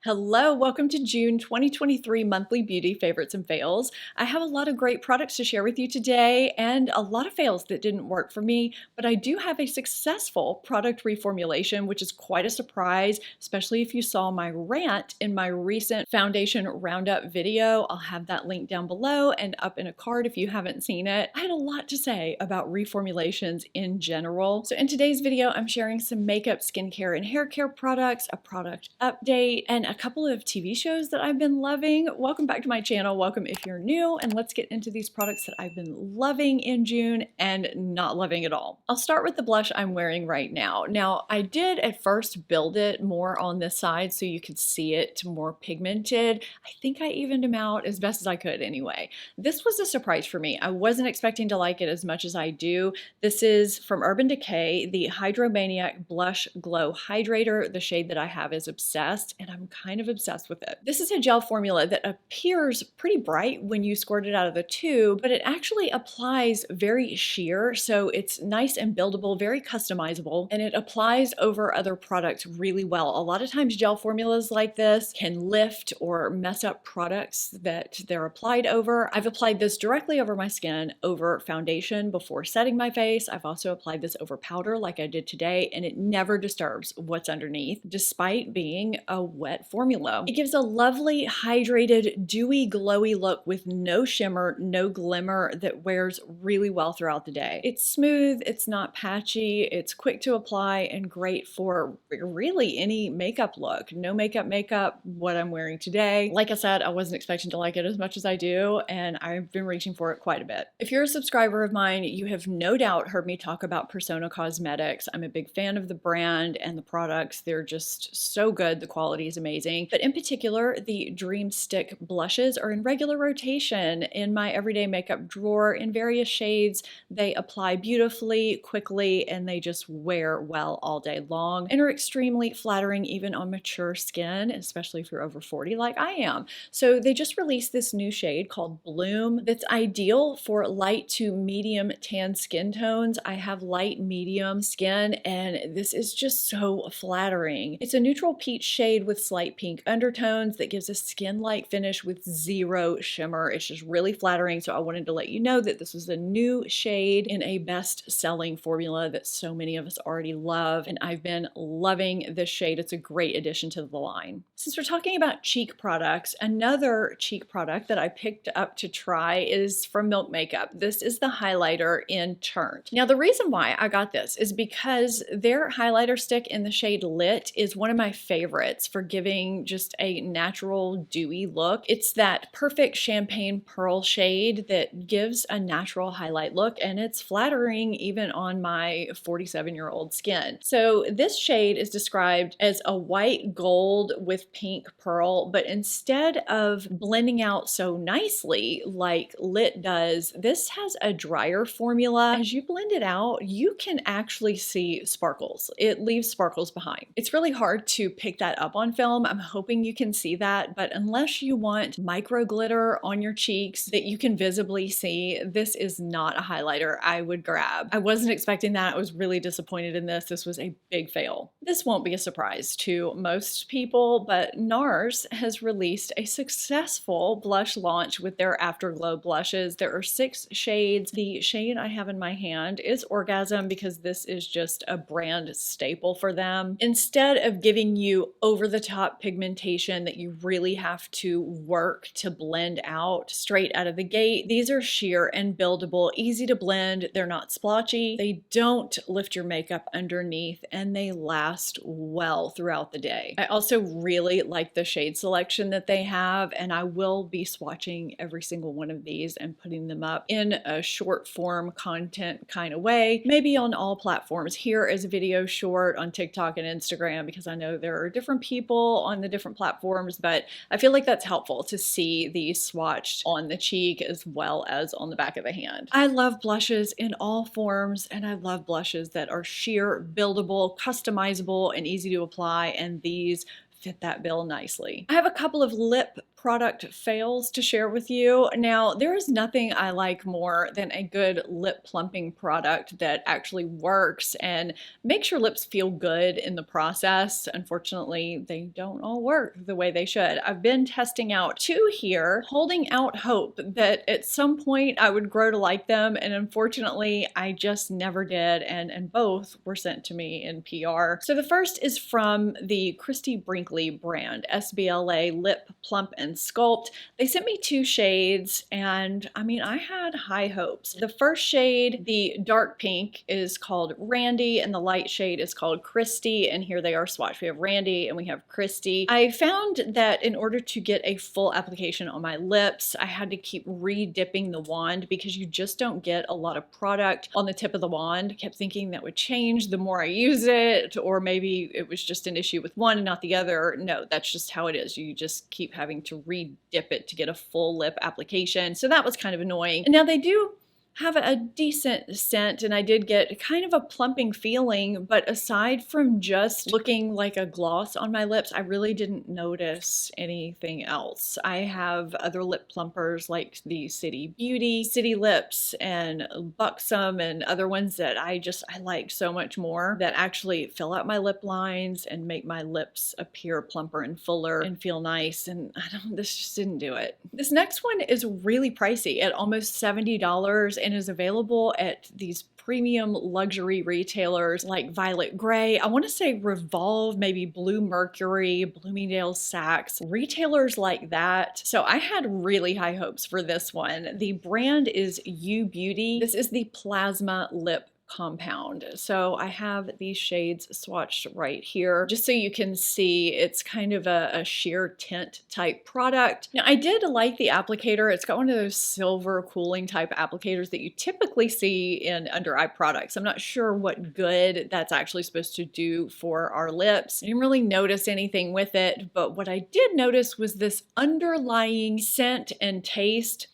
Hello, welcome to June 2023 monthly beauty favorites and fails. I have a lot of great products to share with you today and a lot of fails that didn't work for me, but I do have a successful product reformulation, which is quite a surprise, especially if you saw my rant in my recent foundation roundup video. I'll have that link down below and up in a card if you haven't seen it. I had a lot to say about reformulations in general. So in today's video, I'm sharing some makeup, skincare, and hair care products, a product update, and a couple of TV shows that I've been loving. Welcome back to my channel. Welcome if you're new, and let's get into these products that I've been loving in June and not loving at all. I'll start with the blush I'm wearing right now. Now, I did at first build it more on this side so you could see it more pigmented. I think I evened them out as best as I could anyway. This was a surprise for me. I wasn't expecting to like it as much as I do. This is from Urban Decay, the Hydromaniac Blush Glow Hydrator. The shade that I have is Obsessed, and I'm kind of obsessed with it. This is a gel formula that appears pretty bright when you squirt it out of the tube, but it actually applies very sheer, so it's nice and buildable, very customizable, and it applies over other products really well. A lot of times gel formulas like this can lift or mess up products that they're applied over. I've applied this directly over my skin, over foundation before setting my face. I've also applied this over powder like I did today, and it never disturbs what's underneath, despite being a wet formula. It gives a lovely, hydrated, dewy, glowy look with no shimmer, no glimmer that wears really well throughout the day. It's smooth, it's not patchy, it's quick to apply, and great for really any makeup look. No makeup, what I'm wearing today. Like I said, I wasn't expecting to like it as much as I do, and I've been reaching for it quite a bit. If you're a subscriber of mine, you have no doubt heard me talk about Persona Cosmetics. I'm a big fan of the brand and the products. They're just so good. The quality is amazing. But in particular, the Dream Stick blushes are in regular rotation in my everyday makeup drawer in various shades. They apply beautifully, quickly, and they just wear well all day long and are extremely flattering even on mature skin, especially if you're over 40 like I am. So they just released this new shade called Bloom that's ideal for light to medium tan skin tones. I have light medium skin, and this is just so flattering. It's a neutral peach shade with slight pink undertones that gives a skin-like finish with zero shimmer. It's just really flattering, so I wanted to let you know that this was a new shade in a best-selling formula that so many of us already love, and I've been loving this shade. It's a great addition to the line. Since we're talking about cheek products, another cheek product that I picked up to try is from Milk Makeup. This is the highlighter in Turnt. Now, the reason why I got this is because their highlighter stick in the shade Lit is one of my favorites for giving just a natural dewy look. It's that perfect champagne pearl shade that gives a natural highlight look, and it's flattering even on my 47-year-old skin. So this shade is described as a white gold with pink pearl, but instead of blending out so nicely like Lit does, this has a drier formula. As you blend it out, you can actually see sparkles. It leaves sparkles behind. It's really hard to pick that up on film. I'm hoping you can see that, but unless you want micro glitter on your cheeks that you can visibly see, this is not a highlighter I would grab. I wasn't expecting that. I was really disappointed in this. This was a big fail. This won't be a surprise to most people, but Nars has released a successful blush launch with their Afterglow blushes. There are 6 shades. The shade I have in my hand is Orgasm because this is just a brand staple for them. Instead of giving you over-the-top pigmentation that you really have to work to blend out straight out of the gate, these are sheer and buildable, easy to blend. They're not splotchy. They don't lift your makeup underneath, and they last well throughout the day. I also really like the shade selection that they have, and I will be swatching every single one of these and putting them up in a short form content kind of way, maybe on all platforms. Here is a video short on TikTok and Instagram because I know there are different people on the different platforms, but I feel like that's helpful to see these swatched on the cheek as well as on the back of the hand. I love blushes in all forms, and I love blushes that are sheer, buildable, customizable, and easy to apply, and these fit that bill nicely. I have a couple of lip product fails to share with you. Now, there is nothing I like more than a good lip plumping product that actually works and makes your lips feel good in the process. Unfortunately, they don't all work the way they should. I've been testing out two here, holding out hope that at some point I would grow to like them, and unfortunately, I just never did, and both were sent to me in PR. So the first is from the Christy Brinkley brand, SBLA Lip Plump and Sculpt. They sent me two shades, and I mean, I had high hopes. The first shade, the dark pink, is called Randy, and the light shade is called Christy, and here they are swatched. We have Randy and we have Christy. I found that in order to get a full application on my lips, I had to keep re-dipping the wand because you just don't get a lot of product on the tip of the wand. I kept thinking that would change the more I use it, or maybe it was just an issue with one and not the other. No, that's just how it is. You just keep having to re-dip it to get a full lip application. So that was kind of annoying. And now they do have a decent scent, and I did get kind of a plumping feeling, but aside from just looking like a gloss on my lips, I really didn't notice anything else. I have other lip plumpers like the City Beauty, City Lips, and Buxom, and other ones that I like so much more that actually fill out my lip lines and make my lips appear plumper and fuller and feel nice, and this just didn't do it. This next one is really pricey at almost $70 and is available at these premium luxury retailers like Violet Grey. I want to say Revolve, maybe Blue Mercury, Bloomingdale's, Saks, retailers like that. So I had really high hopes for this one. The brand is U Beauty. This is the Plasma Lip Compound. So I have these shades swatched right here just so you can see. It's kind of a sheer tint type product. Now I did like the applicator. It's got one of those silver cooling type applicators that you typically see in under eye products. I'm not sure what good that's actually supposed to do for our lips. I didn't really notice anything with it, but what I did notice was this underlying scent and taste.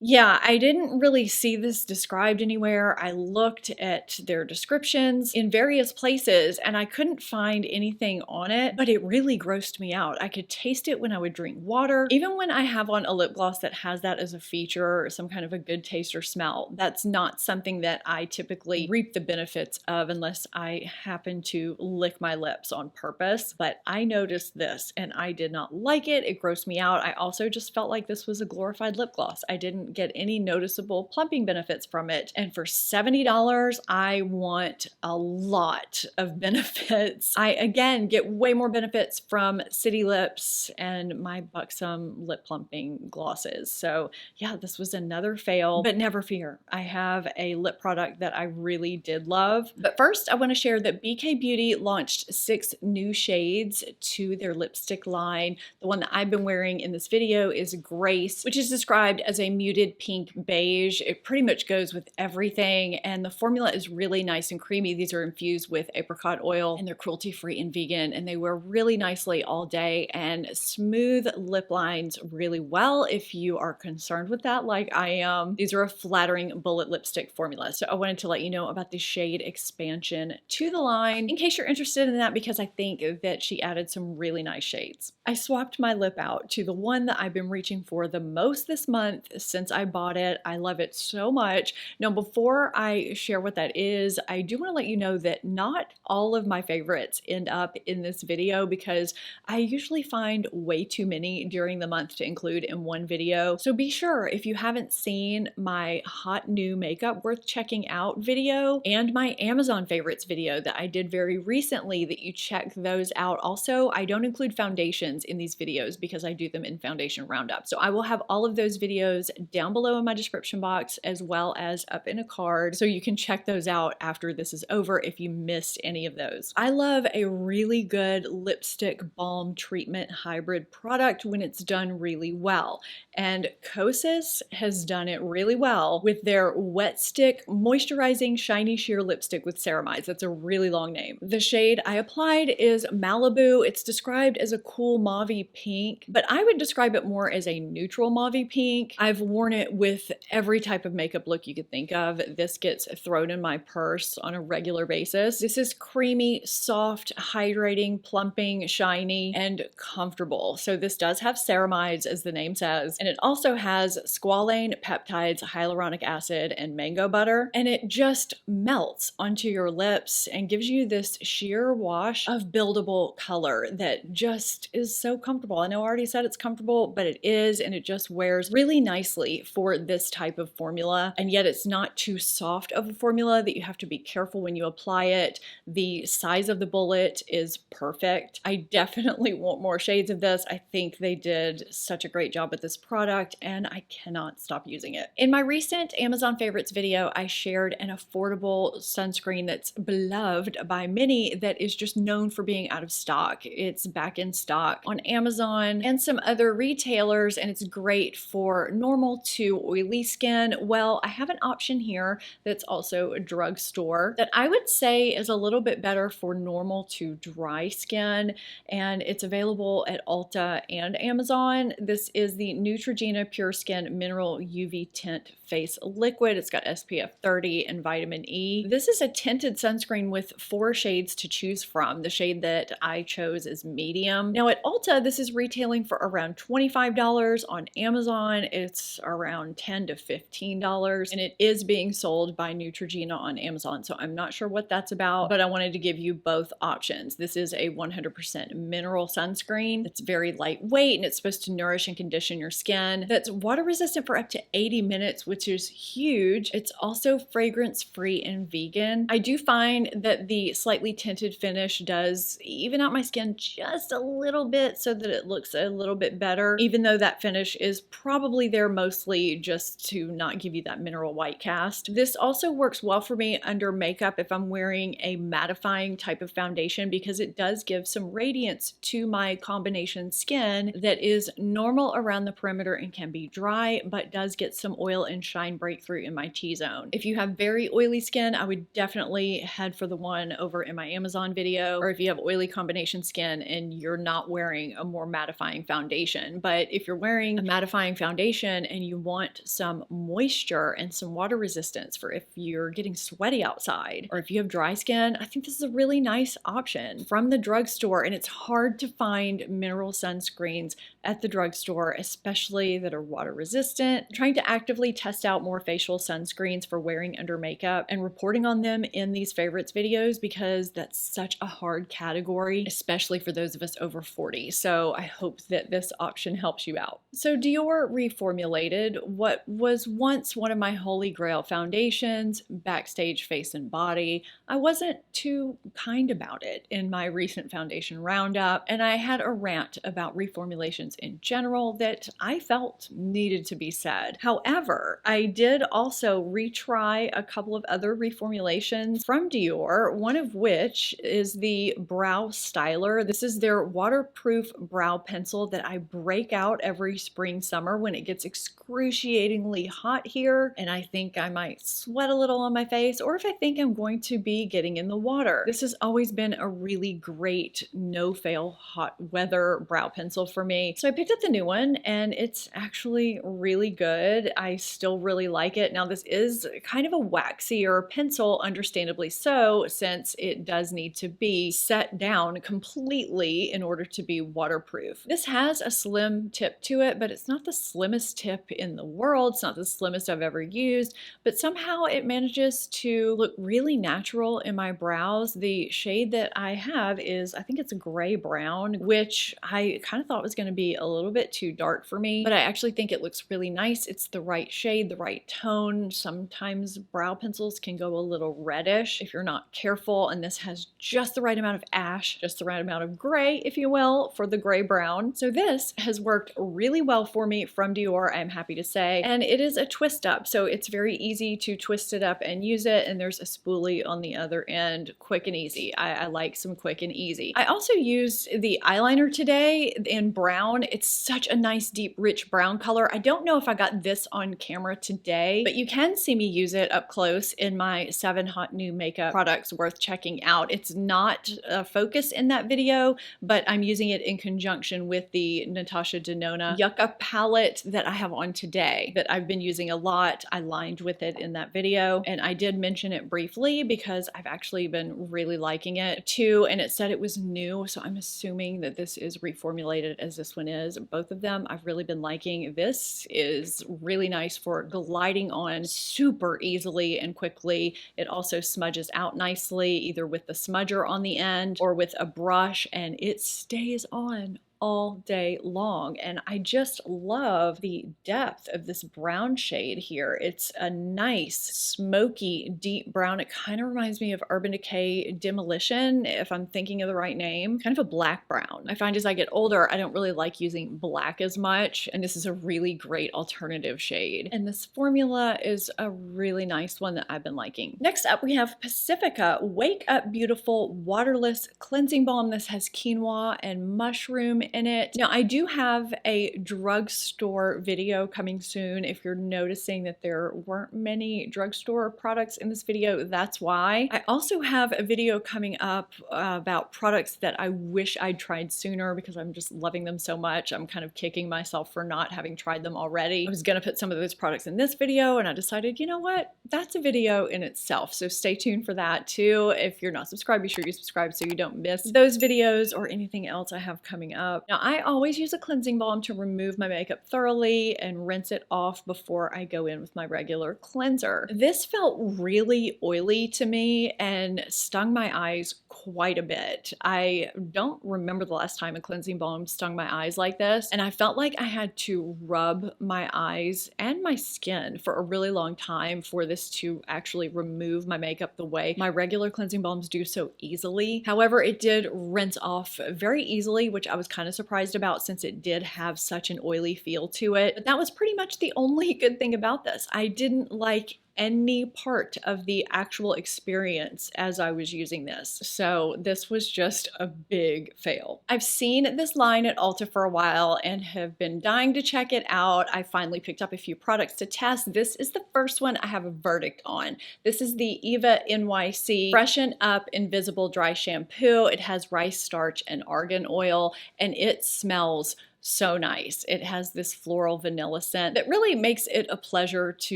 Yeah, I didn't really see this described anywhere. I looked at their descriptions in various places and I couldn't find anything on it, but it really grossed me out. I could taste it when I would drink water. Even when I have on a lip gloss that has that as a feature or some kind of a good taste or smell, that's not something that I typically reap the benefits of unless I happen to lick my lips on purpose. But I noticed this and I did not like it. It grossed me out. I also just felt like this was a glorified lip gloss. I didn't get any noticeable plumping benefits from it. And for $70, I want a lot of benefits. I, again, get way more benefits from City Lips and my Buxom lip plumping glosses. So yeah, this was another fail, but never fear. I have a lip product that I really did love. But first, I want to share that BK Beauty launched 6 new shades to their lipstick line. The one that I've been wearing in this video is Grace, which is described as a muted pink beige. It pretty much goes with everything, and the formula is really nice and creamy. These are infused with apricot oil and they're cruelty-free and vegan, and they wear really nicely all day and smooth lip lines really well if you are concerned with that like I am. These are a flattering bullet lipstick formula, so I wanted to let you know about the shade expansion to the line in case you're interested in that, because I think that she added some really nice shades. I swapped my lip out to the one that I've been reaching for the most this month since I bought it. I love it so much. Now, before I share what that is, I do want to let you know that not all of my favorites end up in this video because I usually find way too many during the month to include in one video. So be sure, if you haven't seen my hot new makeup worth checking out video and my Amazon favorites video that I did very recently, that you check those out. Also, I don't include foundations in these videos because I do them in Foundation Roundup. So I will have all of those videos down below in my description box as well as up in a card, so you can check those out after this is over if you missed any of those. I love a really good lipstick balm treatment hybrid product when it's done really well, and Koss has done it really well with their Wet Stick Moisturizing Shiny Sheer Lipstick with Ceramides. That's a really long name. The shade I applied is Malibu. It's described as a cool mauvey pink, but I would describe it more as a neutral mauvey pink. I've worn worn it with every type of makeup look you could think of. This gets thrown in my purse on a regular basis. This is creamy, soft, hydrating, plumping, shiny, and comfortable. So this does have ceramides, as the name says, and it also has squalane, peptides, hyaluronic acid, and mango butter, and it just melts onto your lips and gives you this sheer wash of buildable color that just is so comfortable. I know I already said it's comfortable, but it is, and it just wears really nicely for this type of formula, and yet it's not too soft of a formula that you have to be careful when you apply it. The size of the bullet is perfect. I definitely want more shades of this. I think they did such a great job with this product, and I cannot stop using it. In my recent Amazon favorites video, I shared an affordable sunscreen that's beloved by many that is just known for being out of stock. It's back in stock on Amazon and some other retailers, and it's great for normal to oily skin. Well, I have an option here that's also a drugstore that I would say is a little bit better for normal to dry skin, and it's available at Ulta and Amazon. This is the Neutrogena Pure Skin Mineral UV Tint Face Liquid. It's got SPF 30 and vitamin E. This is a tinted sunscreen with 4 shades to choose from. The shade that I chose is medium. Now at Ulta, this is retailing for around $25. On Amazon, it's around $10 to $15, and it is being sold by Neutrogena on Amazon. So I'm not sure what that's about, but I wanted to give you both options. This is a 100% mineral sunscreen. It's very lightweight, and it's supposed to nourish and condition your skin. That's water resistant for up to 80 minutes, which is huge. It's also fragrance free and vegan. I do find that the slightly tinted finish does even out my skin just a little bit so that it looks a little bit better, even though that finish is probably there mostly just to not give you that mineral white cast. This also works well for me under makeup if I'm wearing a mattifying type of foundation, because it does give some radiance to my combination skin that is normal around the perimeter and can be dry, but does get some oil and shine breakthrough in my T-zone. If you have very oily skin, I would definitely head for the one over in my Amazon video, or if you have oily combination skin and you're not wearing a more mattifying foundation. But if you're wearing a mattifying foundation and you want some moisture and some water resistance for if you're getting sweaty outside, or if you have dry skin, I think this is a really nice option from the drugstore. And it's hard to find mineral sunscreens at the drugstore, especially that are water resistant. I'm trying to actively test out more facial sunscreens for wearing under makeup and reporting on them in these favorites videos, because that's such a hard category, especially for those of us over 40. So I hope that this option helps you out. So Dior reformulated what was once one of my holy grail foundations, Backstage Face and Body. I wasn't too kind about it in my recent foundation roundup, and I had a rant about reformulations in general that I felt needed to be said. However, I did also retry a couple of other reformulations from Dior, one of which is the Brow Styler. This is their waterproof brow pencil that I break out every spring, summer when it gets excruciatingly hot here, and I think I might sweat a little on my face, or if I think I'm going to be getting in the water. This has always been a really great no-fail hot weather brow pencil for me. So I picked up the new one, and it's actually really good. I still really like it. Now this is kind of a waxier pencil, understandably so, since it does need to be set down completely in order to be waterproof. This has a slim tip to it, but it's not the slimmest tip in the world. It's not the slimmest I've ever used, but somehow it manages to look really natural in my brows. The shade that I have is, I think it's gray brown, which I kind of thought was going to be a little bit too dark for me, but I actually think it looks really nice. It's the right shade, the right tone. Sometimes brow pencils can go a little reddish if you're not careful, and this has just the right amount of ash, just the right amount of gray, if you will, for the gray brown. So this has worked really well for me from Dior, I'm happy to say, and it is a twist up, so it's very easy to twist it up and use it, and there's a spoolie on the other end, quick and easy. I like some quick and easy. I also used the eyeliner today in brown. It's such a nice deep rich brown color. I don't know if I got this on camera today, but you can see me use it up close in my 7 hot new makeup products worth checking out. It's not a focus in that video, but I'm using it in conjunction with the Natasha Denona Yucca palette that I have on today that I've been using a lot. I lined with it in that video, and I did mention it briefly because I've actually been really liking it too, and it said it was new, so I'm assuming that this is reformulated as this one is. Both of them I've really been liking. This is really nice for gliding on super easily and quickly. It also smudges out nicely, either with the smudger on the end or with a brush, and it stays on all day long. And I just love the depth of this brown shade here. It's a nice smoky deep brown. It kind of reminds me of Urban Decay Demolition, if I'm thinking of the right name. Kind of a black brown. I find as I get older, I don't really like using black as much, and this is a really great alternative shade. And this formula is a really nice one that I've been liking. Next up, we have Pacifica Wake Up Beautiful Waterless Cleansing Balm. This has quinoa and mushroom in it. Now, I do have a drugstore video coming soon. If you're noticing that there weren't many drugstore products in this video, that's why. I also have a video coming up about products that I wish I'd tried sooner because I'm just loving them so much. I'm kind of kicking myself for not having tried them already. I was gonna put some of those products in this video, and I decided, you know what? That's a video in itself. So stay tuned for that too. If you're not subscribed, be sure you subscribe so you don't miss those videos or anything else I have coming up. Now, I always use a cleansing balm to remove my makeup thoroughly and rinse it off before I go in with my regular cleanser. This felt really oily to me and stung my eyes quite a bit. I don't remember the last time a cleansing balm stung my eyes like this, and I felt like I had to rub my eyes and my skin for a really long time for this to actually remove my makeup the way my regular cleansing balms do so easily. However, it did rinse off very easily, which I was kind of surprised about since it did have such an oily feel to it. But that was pretty much the only good thing about this. I didn't like any part of the actual experience as I was using this. So this was just a big fail. I've seen this line at Ulta for a while and have been dying to check it out. I finally picked up a few products to test. This is the first one I have a verdict on. This is the Eva NYC Freshen Up Invisible Dry Shampoo. It has rice starch and argan oil, and it smells so nice. It has this floral vanilla scent that really makes it a pleasure to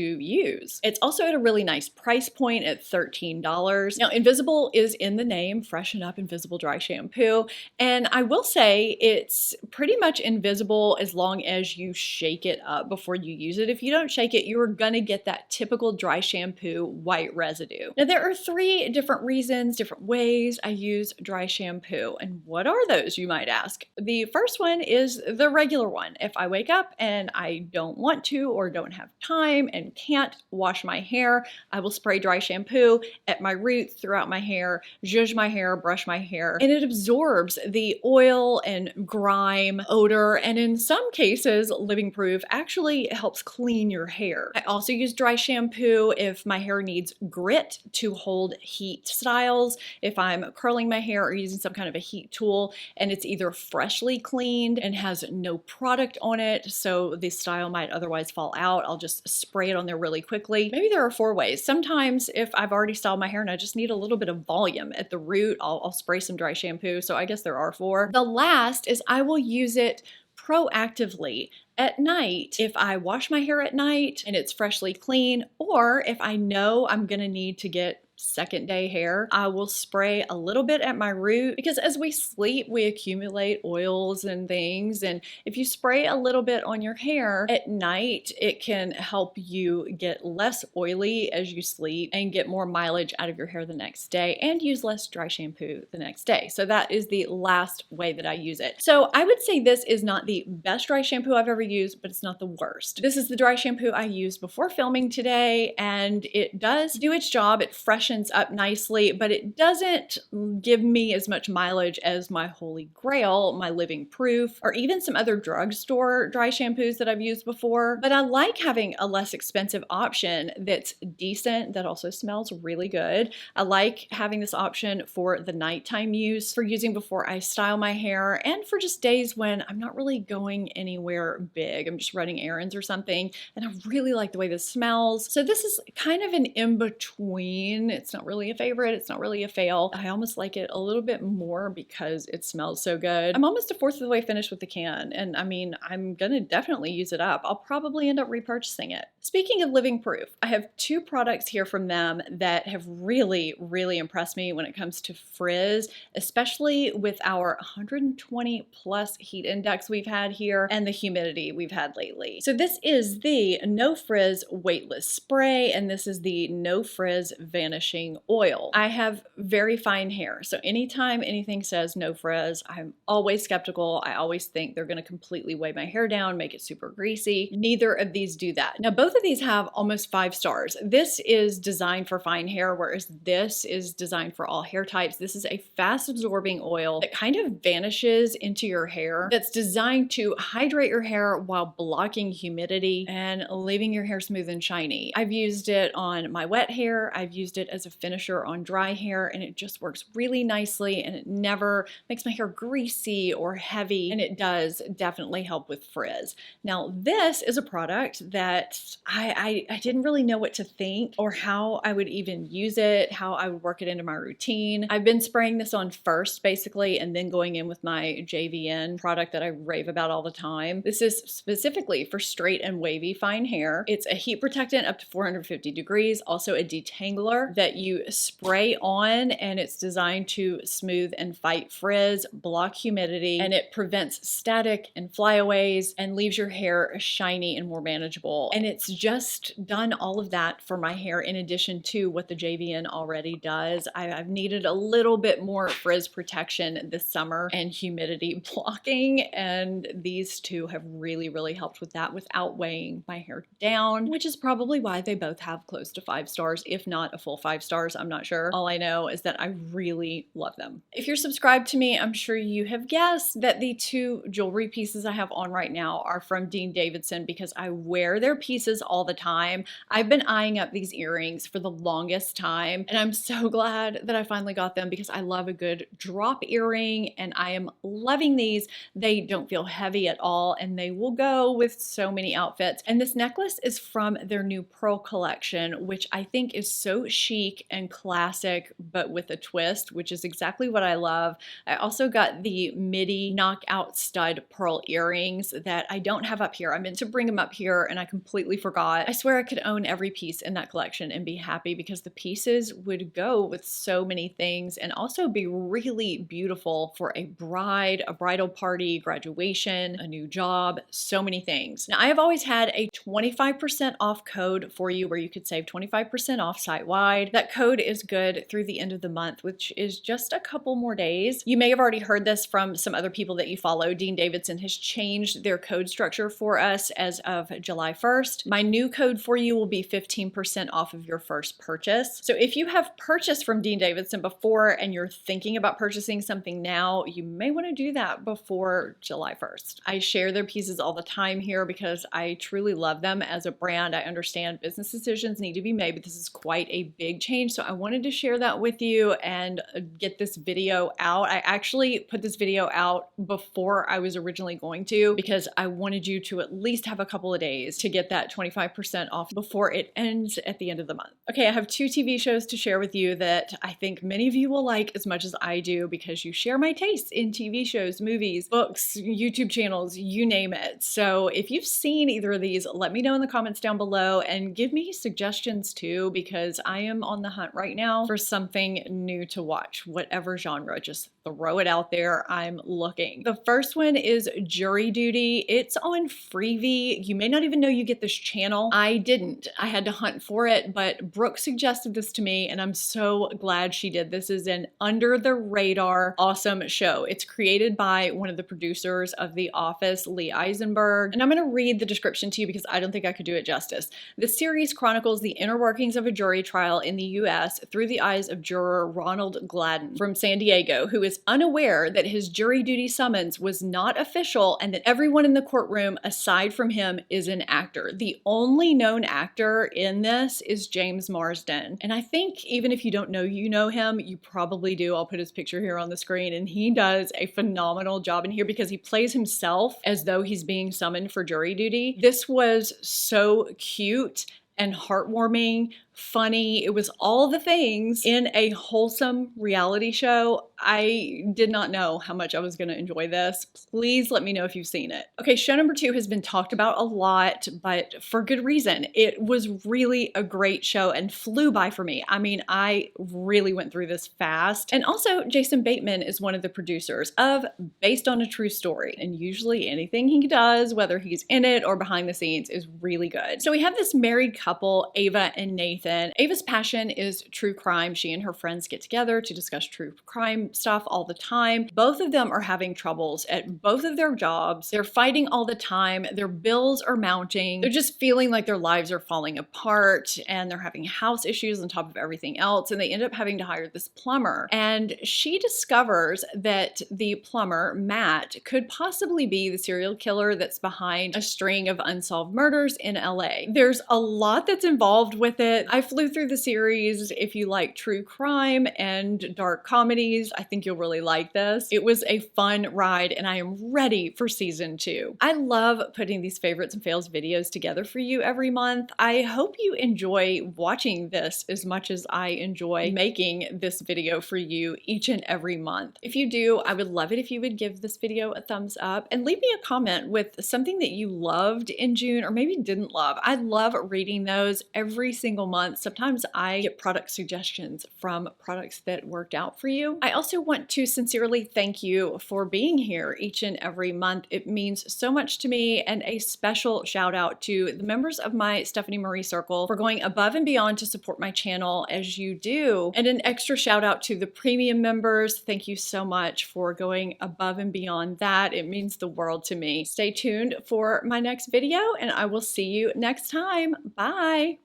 use. It's also at a really nice price point at $13. Now, invisible is in the name, Freshen Up Invisible Dry Shampoo, and I will say it's pretty much invisible as long as you shake it up before you use it. If you don't shake it, you're gonna get that typical dry shampoo white residue. Now, there are 3 different reasons, different ways I use dry shampoo, and what are those, you might ask? The first one is the regular one. If I wake up and I don't want to or don't have time and can't wash my hair, I will spray dry shampoo at my roots, throughout my hair, zhuzh my hair, brush my hair, and it absorbs the oil and grime odor, and in some cases, living proof actually helps clean your hair. I also use dry shampoo if my hair needs grit to hold heat styles, if I'm curling my hair or using some kind of a heat tool and it's either freshly cleaned and has no product on it, so the style might otherwise fall out. I'll just spray it on there really quickly. Maybe there are 4 ways. Sometimes if I've already styled my hair and I just need a little bit of volume at the root, I'll spray some dry shampoo. So I guess there are 4. The last is I will use it proactively at night if I wash my hair at night and it's freshly clean, or if I know I'm gonna need to get second day hair, I will spray a little bit at my root, because as we sleep, we accumulate oils and things. And if you spray a little bit on your hair at night, it can help you get less oily as you sleep and get more mileage out of your hair the next day and use less dry shampoo the next day. So that is the last way that I use it. So I would say this is not the best dry shampoo I've ever used, but it's not the worst. This is the dry shampoo I used before filming today, and it does do its job. It freshens up nicely, but it doesn't give me as much mileage as my holy grail, my Living Proof, or even some other drugstore dry shampoos that I've used before. But I like having a less expensive option that's decent, that also smells really good. I like having this option for the nighttime use, for using before I style my hair, and for just days when I'm not really going anywhere big. I'm just running errands or something, and I really like the way this smells. So this is kind of an in-between It's not really a favorite. It's not really a fail. I almost like it a little bit more because it smells so good. I'm almost a fourth of the way finished with the can, and I mean, I'm gonna definitely use it up. I'll probably end up repurchasing it. Speaking of Living Proof, I have two products here from them that have really, really impressed me when it comes to frizz, especially with our 120 plus heat index we've had here and the humidity we've had lately. So this is the No Frizz Weightless Spray, and this is the No Frizz Vanishing Oil. I have very fine hair, so anytime anything says no frizz, I'm always skeptical. I always think they're gonna completely weigh my hair down, make it super greasy. Neither of these do that. Now, both of these have almost 5 stars. This is designed for fine hair, whereas this is designed for all hair types. This is a fast absorbing oil that kind of vanishes into your hair, that's designed to hydrate your hair while blocking humidity and leaving your hair smooth and shiny. I've used it on my wet hair. I've used it as a finisher on dry hair, and it just works really nicely, and it never makes my hair greasy or heavy, and it does definitely help with frizz. Now, this is a product that I didn't really know what to think or how I would even use it, how I would work it into my routine. I've been spraying this on first, basically, and then going in with my JVN product that I rave about all the time. This is specifically for straight and wavy fine hair. It's a heat protectant up to 450 degrees, also a detangler that you spray on, and it's designed to smooth and fight frizz, block humidity, and it prevents static and flyaways and leaves your hair shiny and more manageable. And it's just done all of that for my hair in addition to what the JVN already does. I've needed a little bit more frizz protection this summer and humidity blocking, and these two have really, really helped with that without weighing my hair down, which is probably why they both have close to 5 stars, if not a full 5 stars. I'm not sure. All I know is that I really love them. If you're subscribed to me, I'm sure you have guessed that the 2 jewelry pieces I have on right now are from Dean Davidson because I wear their pieces all the time. I've been eyeing up these earrings for the longest time, and I'm so glad that I finally got them because I love a good drop earring, and I am loving these. They don't feel heavy at all, and they will go with so many outfits. And this necklace is from their new Pearl collection, which I think is so chic and classic, but with a twist, which is exactly what I love. I also got the midi knockout stud pearl earrings that I don't have up here. I meant to bring them up here and I completely forgot. I swear I could own every piece in that collection and be happy because the pieces would go with so many things and also be really beautiful for a bride, a bridal party, graduation, a new job, so many things. Now, I have always had a 25% off code for you where you could save 25% off site-wide. That code is good through the end of the month, which is just a couple more days. You may have already heard this from some other people that you follow. Dean Davidson has changed their code structure for us as of July 1st. My new code for you will be 15% off of your first purchase. So if you have purchased from Dean Davidson before and you're thinking about purchasing something now, you may want to do that before July 1st. I share their pieces all the time here because I truly love them as a brand. I understand business decisions need to be made, but this is quite a big change. So I wanted to share that with you and get this video out. I actually put this video out before I was originally going to because I wanted you to at least have a couple of days to get that 25% off before it ends at the end of the month. Okay, I have 2 TV shows to share with you that I think many of you will like as much as I do because you share my tastes in TV shows, movies, books, YouTube channels, you name it. So if you've seen either of these, let me know in the comments down below and give me suggestions too because I am on the hunt right now for something new to watch, whatever genre, just throw it out there. I'm looking. The first one is Jury Duty. It's on Freevee. You may not even know you get this channel. I didn't. I had to hunt for it, but Brooke suggested this to me and I'm so glad she did. This is an under the radar awesome show. It's created by one of the producers of The Office, Lee Eisenberg, and I'm going to read the description to you because I don't think I could do it justice. The series chronicles the inner workings of a jury trial in the US through the eyes of juror Ronald Gladden from San Diego, who is unaware that his jury duty summons was not official and that everyone in the courtroom aside from him is an actor. The only known actor in this is James Marsden. And I think even if you don't know you know him, you probably do. I'll put his picture here on the screen and he does a phenomenal job in here because he plays himself as though he's being summoned for jury duty. This was so cute and heartwarming, funny. It was all the things in a wholesome reality show. I did not know how much I was going to enjoy this. Please let me know if you've seen it. Okay, show number 2 has been talked about a lot, but for good reason. It was really a great show and flew by for me. I mean, I really went through this fast. And also, Jason Bateman is one of the producers of Based on a True Story. And usually anything he does, whether he's in it or behind the scenes, is really good. So we have this married couple, Eva and Nathan. Ava's passion is true crime. She and her friends get together to discuss true crime stuff all the time. Both of them are having troubles at both of their jobs. They're fighting all the time. Their bills are mounting. They're just feeling like their lives are falling apart, and they're having house issues on top of everything else. And they end up having to hire this plumber. And she discovers that the plumber, Matt, could possibly be the serial killer that's behind a string of unsolved murders in LA. There's a lot that's involved with it. I flew through the series. If you like true crime and dark comedies, I think you'll really like this. It was a fun ride, and I am ready for season 2. I love putting these favorites and fails videos together for you every month. I hope you enjoy watching this as much as I enjoy making this video for you each and every month. If you do, I would love it if you would give this video a thumbs up and leave me a comment with something that you loved in June or maybe didn't love. I love reading those every single month. Sometimes I get product suggestions from products that worked out for you. I also want to sincerely thank you for being here each and every month. It means so much to me, and a special shout out to the members of my Stephanie Marie Circle for going above and beyond to support my channel as you do, and an extra shout out to the premium members. Thank you so much for going above and beyond that. It means the world to me. Stay tuned for my next video, and I will see you next time. Bye.